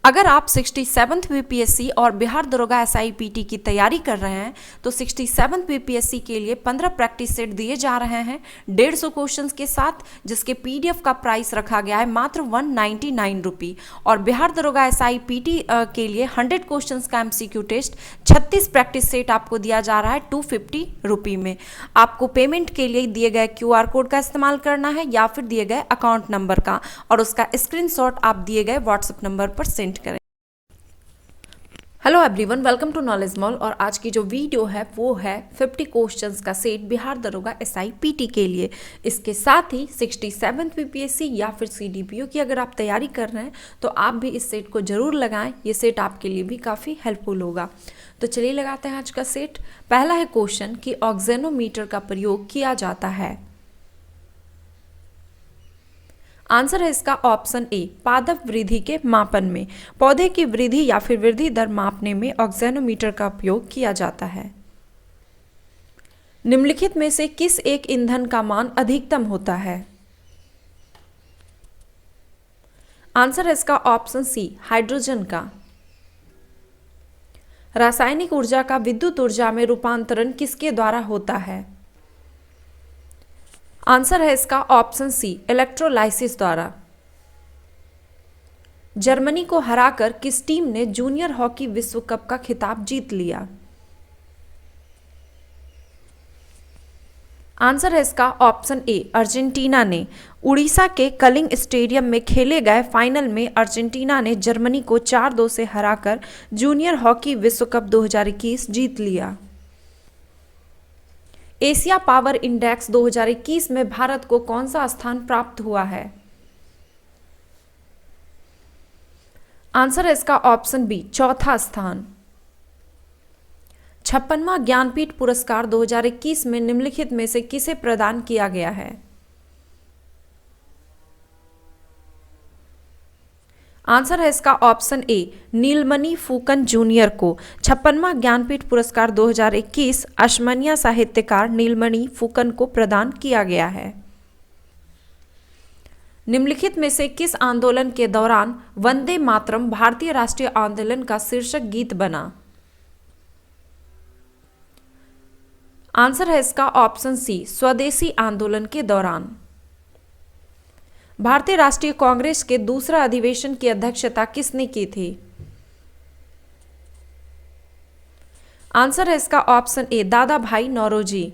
अगर आप 67th BPSC और बिहार दरोगा एसआईपीटी की तैयारी कर रहे हैं तो 67th बीपीएससी के लिए 15 प्रैक्टिस सेट दिए जा रहे हैं 150 क्वेश्चंस के साथ, जिसके पीडीएफ का प्राइस रखा गया है मात्र 199 रुपये। और बिहार दरोगा एसआईपीटी के लिए 100 क्वेश्चंस का एमसीक्यू टेस्ट 36 प्रैक्टिस सेट आपको दिया जा रहा है 250 रुपये में। आपको पेमेंट के लिए दिए गए क्यूआर कोड का इस्तेमाल करना है या फिर दिए गए अकाउंट नंबर का, और उसका स्क्रीनशॉट आप दिए गए व्हाट्सएप नंबर पर सेंड करें। Hello everyone, welcome to knowledge mall. और आज की जो वीडियो है वो है 50 क्वेश्चंस का सेट बिहार दरोगा एसआईपीटी के लिए। इसके साथ ही 67th बीपीएससी या फिर सीडीपीओ की अगर आप तैयारी कर रहे हैं तो आप भी इस सेट को ज़रूर लगाएं। ये सेट आपके लिए भी काफ़ी हेल्पफुल होगा। तो चलिए लगाते हैं आज का सेट। पहला है क्वेश्चन कि ऑक्सेनोमीटर का प्रयोग किया जाता है। आंसर है इसका ऑप्शन ए, पादप वृद्धि के मापन में। पौधे की वृद्धि या फिर वृद्धि दर मापने में ऑक्सेनोमीटर का उपयोग किया जाता है। निम्नलिखित में से किस एक ईंधन का मान अधिकतम होता है? आंसर है इसका ऑप्शन सी, हाइड्रोजन का। रासायनिक ऊर्जा का विद्युत ऊर्जा में रूपांतरण किसके द्वारा होता है? आंसर है इसका ऑप्शन सी, इलेक्ट्रोलाइसिस द्वारा। जर्मनी को हराकर किस टीम ने जूनियर हॉकी विश्व कप का खिताब जीत लिया? आंसर है इसका ऑप्शन ए, अर्जेंटीना ने। उड़ीसा के कलिंग स्टेडियम में खेले गए फाइनल में अर्जेंटीना ने जर्मनी को 4-2 से हराकर जूनियर हॉकी विश्व कप 2021 जीत लिया। एशिया पावर इंडेक्स 2021 में भारत को कौन सा स्थान प्राप्त हुआ है? आंसर है इसका ऑप्शन बी, चौथा स्थान। 56वां ज्ञानपीठ पुरस्कार 2021 में निम्नलिखित में से किसे प्रदान किया गया है? आंसर है इसका option A, Neelmani Phukan junior को। 56वां ज्ञानपीठ पुरस्कार 2021 असमिया साहित्यकार नीलमणि फूकन को प्रदान किया गया है। निम्नलिखित में से किस आंदोलन के दौरान वंदे मातरम भारतीय राष्ट्रीय आंदोलन का शीर्षक गीत बना? आंसर है इसका ऑप्शन सी, स्वदेशी आंदोलन के दौरान। भारतीय राष्ट्रीय कांग्रेस के दूसरा अधिवेशन की अध्यक्षता किसने की थी? आंसर है इसका ऑप्शन ए, दादा भाई नौरोजी।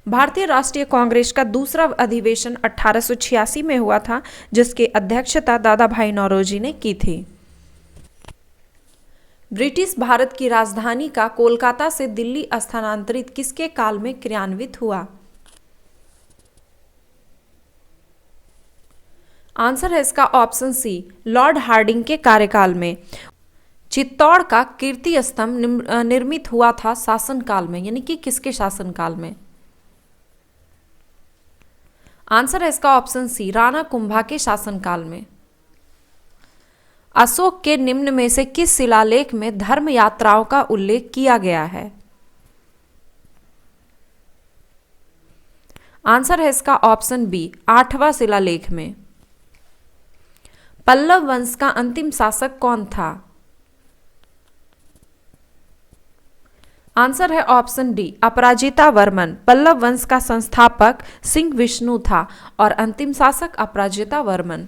भारतीय राष्ट्रीय कांग्रेस का दूसरा अधिवेशन 1886 में हुआ था, जिसकी अध्यक्षता दादा भाई नौरोजी ने की थी। ब्रिटिश भारत की राजधानी का कोलकाता से दिल्ली स्थानांतरित किसके काल में क्रियान्वित हुआ? आंसर है इसका ऑप्शन सी, लॉर्ड हार्डिंग के कार्यकाल में। चित्तौड़ का कीर्ति स्तंभ निर्मित हुआ था शासनकाल में, यानी कि किसके शासनकाल में? आंसर है इसका ऑप्शन सी, राणा कुंभा के शासनकाल में। अशोक के निम्न में से किस शिलालेख में धर्म यात्राओं का उल्लेख किया गया है? आंसर है इसका ऑप्शन बी, 8वां शिलालेख में। पल्लव वंश का अंतिम शासक कौन था? आंसर है ऑप्शन डी, अपराजिता वर्मन। पल्लव वंश का संस्थापक सिंह विष्णु था और अंतिम शासक अपराजिता वर्मन।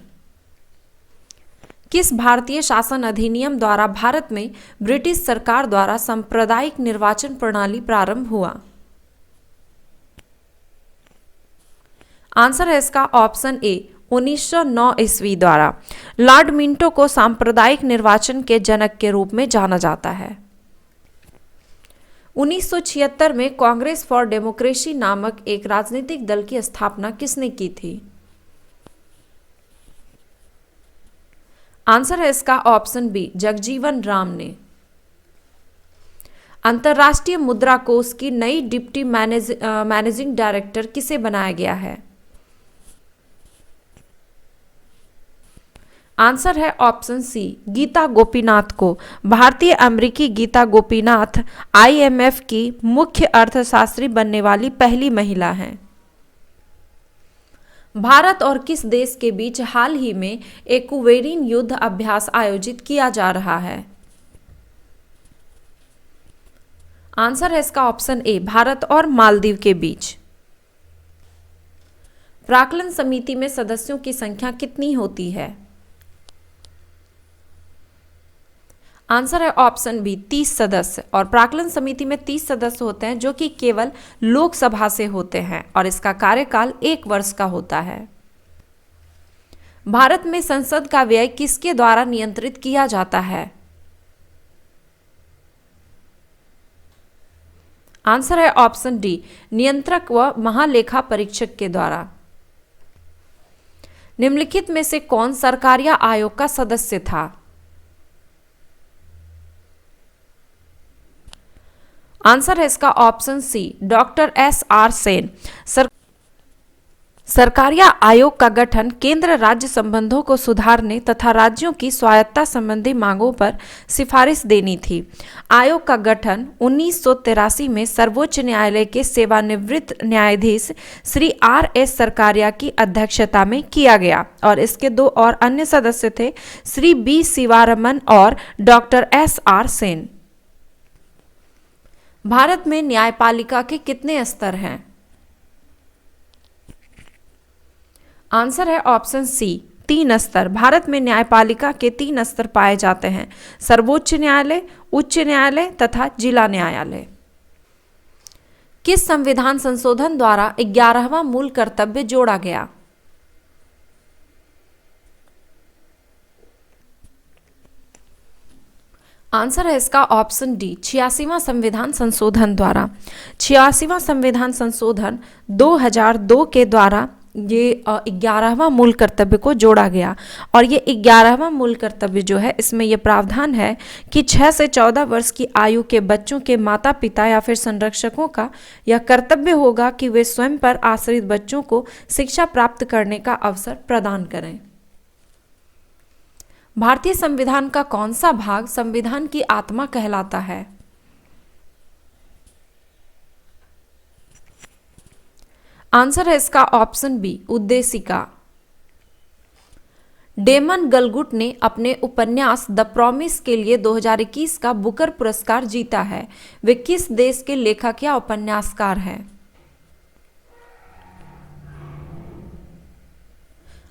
किस भारतीय शासन अधिनियम द्वारा भारत में ब्रिटिश सरकार द्वारा सांप्रदायिक निर्वाचन प्रणाली प्रारंभ हुआ? आंसर है इसका ऑप्शन ए, 1909 ईस्वी द्वारा। लॉर्ड मिंटो को सांप्रदायिक निर्वाचन के जनक के रूप में जाना जाता है। 1976 में कांग्रेस फॉर डेमोक्रेसी नामक एक राजनीतिक दल की स्थापना किसने की थी? आंसर है इसका ऑप्शन बी, जगजीवन राम ने। अंतर्राष्ट्रीय मुद्रा कोष की नई डिप्टी मैनेजिंग डायरेक्टर किसे बनाया गया है? आंसर है ऑप्शन सी, गीता गोपीनाथ को। भारतीय अमेरिकी गीता गोपीनाथ आईएमएफ की मुख्य अर्थशास्त्री बनने वाली पहली महिला हैं। भारत और किस देश के बीच हाल ही में एक्वेरिन युद्ध अभ्यास आयोजित किया जा रहा है? आंसर है इसका ऑप्शन ए, भारत और मालदीव के बीच। प्राक्कलन समिति में सदस्यों की संख्या कितनी होती है? आंसर है ऑप्शन बी, 30 सदस्य। और प्राक्कलन समिति में 30 सदस्य होते हैं जो कि केवल लोकसभा से होते हैं और इसका कार्यकाल 1 वर्ष का होता है। भारत में संसद का व्यय किसके द्वारा नियंत्रित किया जाता है? आंसर है ऑप्शन डी, नियंत्रक व महालेखा परीक्षक के द्वारा। निम्नलिखित में से कौन सरकारिया आयोग का सदस्य था? आंसर है इसका option C, doctor S R. Sen. Sarkaria आयोग का गठन केंद्र राज्य संबंधों को सुधारने तथा राज्यों की स्वायत्तता संबंधी मांगों पर सिफारिश देनी थी। आयोग का गठन 1983 में सर्वोच्च न्यायालय के सेवानिवृत्त न्यायाधीश श्री R.S. सरकारिया की अध्यक्षता में किया गया और इसके 2 और अन्य सदस्य थे, श्री B. शिवारमन और डॉक्टर एस.आर. सेन। भारत में न्यायपालिका के कितने स्तर हैं? आंसर है ऑप्शन सी, 3 स्तर। भारत में न्यायपालिका के 3 स्तर पाए जाते हैं, सर्वोच्च न्यायालय, उच्च न्यायालय तथा जिला न्यायालय। किस संविधान संशोधन द्वारा 11वां मूल कर्तव्य जोड़ा गया? आंसर है इसका ऑप्शन डी, 86वां संविधान संशोधन द्वारा। 86वां संविधान संशोधन 2002 के द्वारा ये 11वां मूल कर्तव्य को जोड़ा गया और ये 11वां मूल कर्तव्य जो है इसमें यह प्रावधान है कि 6 से 14 वर्ष की आयु के बच्चों के माता पिता या फिर संरक्षकों का यह कर्तव्य होगा कि वे स्वयं पर आश्रित बच्चों को शिक्षा प्राप्त करने का अवसर प्रदान करें। भारतीय संविधान का कौन सा भाग संविधान की आत्मा कहलाता है? आंसर है इसका ऑप्शन बी, उद्देशिका। डेमन गलगुट ने अपने उपन्यास द प्रॉमिस के लिए 2021 का बुकर पुरस्कार जीता है। वे किस देश के लेखक या उपन्यासकार हैं?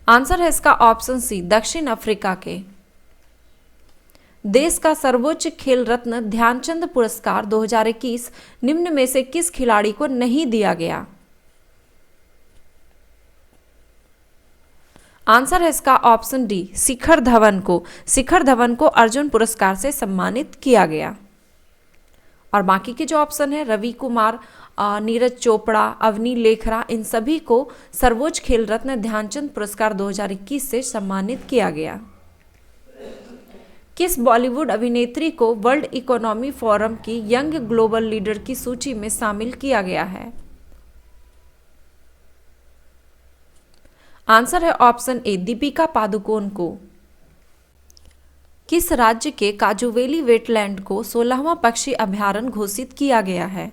आंसर है इसका ऑप्शन सी, दक्षिण अफ्रीका के। देश का सर्वोच्च खेल रत्न ध्यानचंद पुरस्कार 2021 निम्न में से किस खिलाड़ी को नहीं दिया गया? आंसर है इसका ऑप्शन डी, शिखर धवन को। शिखर धवन को अर्जुन पुरस्कार से सम्मानित किया गया। और बाकी के जो ऑप्शन है, रवि कुमार, नीरज चोपड़ा, अवनी लेखरा, इन सभी को सर्वोच्च खेल रत्न ध्यानचंद पुरस्कार 2021 से सम्मानित किया गया। किस बॉलीवुड अभिनेत्री को वर्ल्ड इकोनॉमी फोरम की यंग ग्लोबल लीडर की सूची में शामिल किया गया है? आंसर है ऑप्शन ए, दीपिका पादुकोण को। किस राज्य के काजुवेली वेटलैंड को 16वां पक्षी अभयारण्य घोषित किया गया है?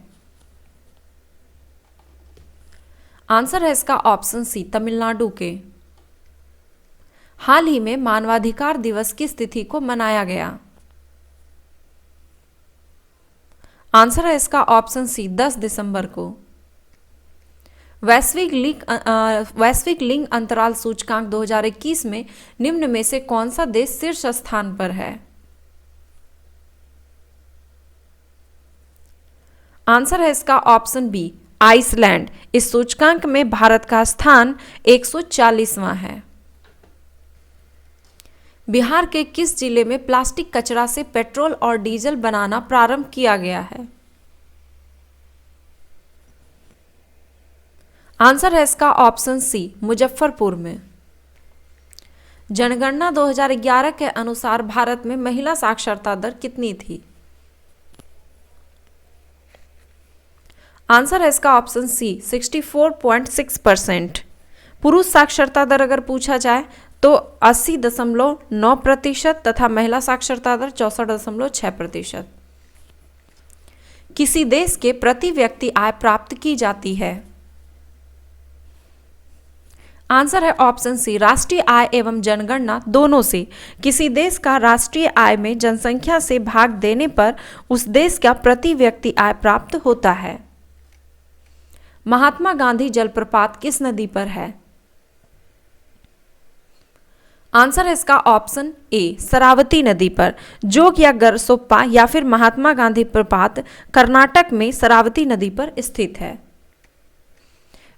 आंसर है इसका ऑप्शन सी, तमिलनाडु के। हाल ही में मानवाधिकार दिवस किस तिथि को मनाया गया? आंसर है इसका ऑप्शन सी, 10 दिसंबर को। वैश्विक लिंग अंतराल सूचकांक 2021 में निम्न में से कौन सा देश शीर्ष स्थान पर है? आंसर है इसका ऑप्शन बी, आइसलैंड। इस सूचकांक में भारत का स्थान 140वां है। बिहार के किस जिले में प्लास्टिक कचरा से पेट्रोल और डीजल बनाना प्रारंभ किया गया है? आंसर है इसका ऑप्शन सी, मुजफ्फरपुर में। जनगणना 2011 के अनुसार भारत में महिला साक्षरता दर कितनी थी? आंसर है इसका ऑप्शन सी, 64.6%। पुरुष साक्षरता दर अगर पूछा जाए तो 80.9% तथा महिला साक्षरता दर 64.6%। किसी देश के प्रति व्यक्ति आय प्राप्त की जाती है? आंसर है ऑप्शन सी, राष्ट्रीय आय एवं जनगणना दोनों से किसी देश का राष्ट्रीय आय में जनसंख्या से भाग देने पर उस देश का प्रति व्यक्ति आय प्राप्त होता है। महात्मा गांधी जलप्रपात किस नदी पर है? आंसर है इसका ऑप्शन ए, शरावती नदी पर। जोग या गरसोप्पा या फिर महात्मा गांधी प्रपात कर्नाटक में शरावती नदी पर स्थित है।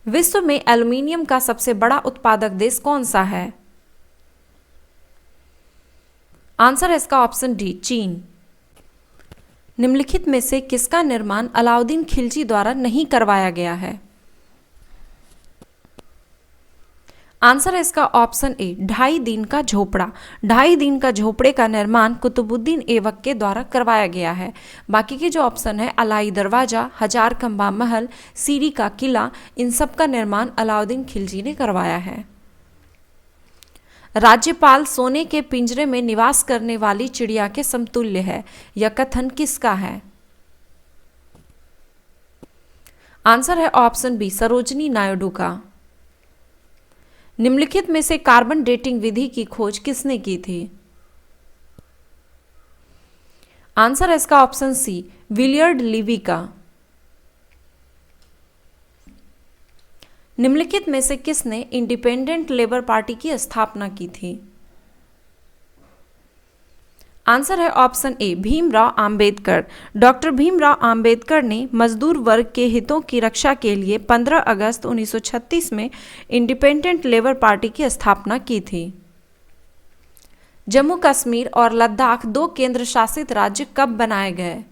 विश्व में एल्युमिनियम का सबसे बड़ा उत्पादक देश कौन सा है? आंसर है इसका ऑप्शन डी, चीन। निम्नलिखित में से किसका निर्माण अलाउद्दीन खिलजी द्वारा नहीं करवाया गया है? आंसर है इसका ऑप्शन ए, 2.5 दिन का झोपड़ा। 2.5 दिन का झोपड़े का निर्माण कुतुबुद्दीन ऐबक के द्वारा करवाया गया है। बाकी के जो ऑप्शन है, अलाई दरवाजा, हजार खंबा महल, सीरी का किला, इन सब का निर्माण अलाउद्दीन खिलजी ने करवाया है। राज्यपाल सोने के पिंजरे में निवास करने वाली चिड़िया के समतुल्य है, यह कथन किसका है? आंसर है ऑप्शन बी, सरोजिनी नायडू का। निम्नलिखित में से कार्बन डेटिंग विधि की खोज किसने की थी? आंसर है इसका ऑप्शन सी, विलियर्ड लीवी का। निम्नलिखित में से किसने इंडिपेंडेंट लेबर पार्टी की स्थापना की थी? आंसर है ऑप्शन ए, भीमराव अंबेडकर। डॉक्टर भीमराव अंबेडकर ने मजदूर वर्ग के हितों की रक्षा के लिए 15 अगस्त 1936 में इंडिपेंडेंट लेबर पार्टी की स्थापना की थी। जम्मू कश्मीर और लद्दाख 2 केंद्र शासित राज्य कब बनाए गए?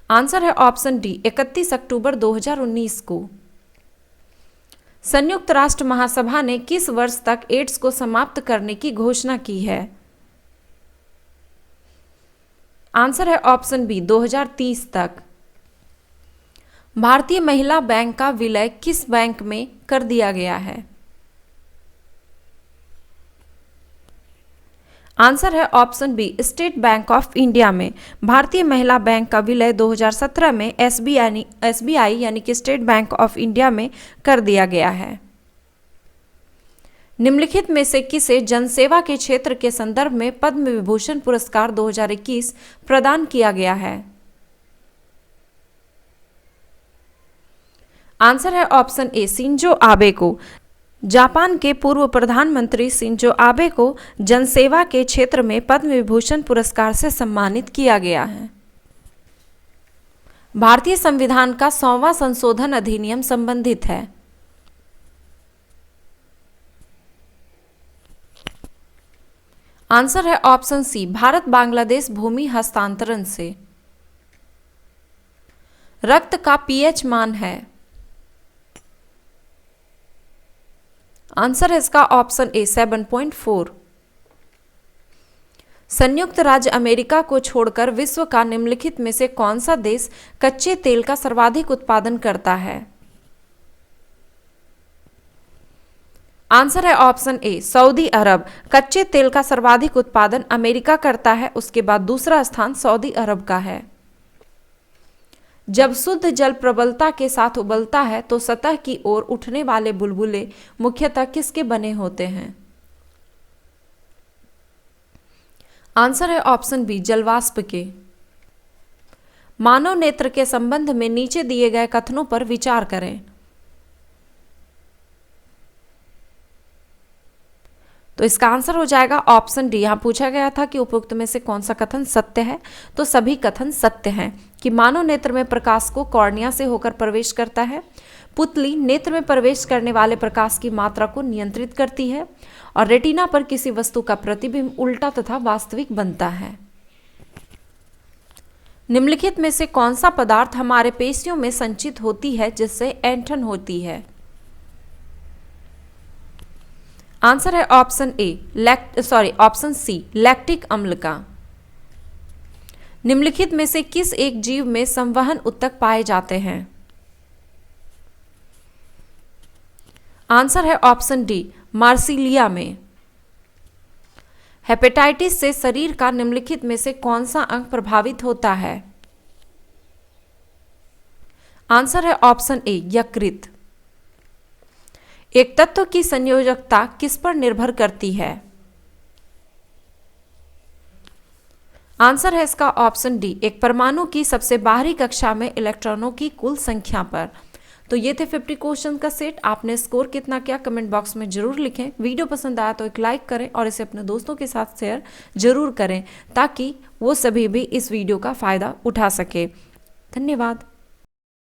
आंसर है ऑप्शन डी, 31 अक्टूबर 2019 को। संयुक्त राष्ट्र महासभा ने किस वर्ष तक एड्स को समाप्त करने की घोषणा की है? आंसर है ऑप्शन बी, 2030 तक। भारतीय महिला बैंक का विलय किस बैंक में कर दिया गया है? आंसर है option B, State Bank of India में। भारतीय महिला बैंक का विलय 2017 में एसबीआई यानी कि स्टेट बैंक ऑफ इंडिया में कर दिया गया है। निम्नलिखित में से किसे जनसेवा के क्षेत्र के संदर्भ में पद्म विभूषण पुरस्कार 2021 प्रदान किया गया है? आंसर है ऑप्शन ए, शिंजो आबे को। जापान के पूर्व प्रधानमंत्री शिंजो आबे को जनसेवा के क्षेत्र में पद्म विभूषण पुरस्कार से सम्मानित किया गया है। भारतीय संविधान का 100वां संशोधन अधिनियम संबंधित है? आंसर है ऑप्शन सी, भारत बांग्लादेश भूमि हस्तांतरण से। रक्त का पीएच मान है? आंसर है इसका ऑप्शन ए, 7.4। संयुक्त राज्य अमेरिका को छोड़कर विश्व का निम्नलिखित में से कौन सा देश कच्चे तेल का सर्वाधिक उत्पादन करता है? आंसर है ऑप्शन ए, सऊदी अरब। कच्चे तेल का सर्वाधिक उत्पादन अमेरिका करता है, उसके बाद दूसरा स्थान सऊदी अरब का है। जब शुद्ध जल प्रबलता के साथ उबलता है तो सतह की ओर उठने वाले बुलबुले मुख्यतः किसके बने होते हैं? आंसर है ऑप्शन बी, जलवाष्प के। मानव नेत्र के संबंध में नीचे दिए गए कथनों पर विचार करें। तो इसका आंसर हो जाएगा ऑप्शन डी। यहाँ पूछा गया था कि उपयुक्त में से कौन सा कथन सत्य है, तो सभी कथन सत्य हैं कि मानव नेत्र में प्रकाश को कॉर्निया से होकर प्रवेश करता है। पुतली नेत्र में प्रवेश करने वाले प्रकाश की मात्रा को नियंत्रित करती है और रेटिना पर किसी वस्तु का प्रतिबिंब उल्टा तथा वास्तविक बनता है। निम्नलिखित में से कौन सा पदार्थ हमारे पेशियों में संचित होती है जिससे ऐंठन होती है? आंसर है option A, option C, lactic अम्ल का। निम्नलिखित में से किस एक जीव में संवहन उत्तक पाए जाते हैं? आंसर है ऑप्शन डी, मार्सिलिया में। हेपेटाइटिस से शरीर का निम्नलिखित में से कौन सा अंग प्रभावित होता है? आंसर है ऑप्शन ए, यकृत। एक तत्व की संयोजकता किस पर निर्भर करती है? आंसर है इसका ऑप्शन डी, एक परमाणु की सबसे बाहरी कक्षा में इलेक्ट्रॉनों की कुल संख्या पर। तो ये थे 50 क्वेश्चन का सेट। आपने स्कोर कितना किया कमेंट बॉक्स में जरूर लिखें। वीडियो पसंद आया तो एक लाइक करें और इसे अपने दोस्तों के साथ शेयर जरूर करें ताकि वो सभी भी इस वीडियो का फायदा उठा सके। धन्यवाद।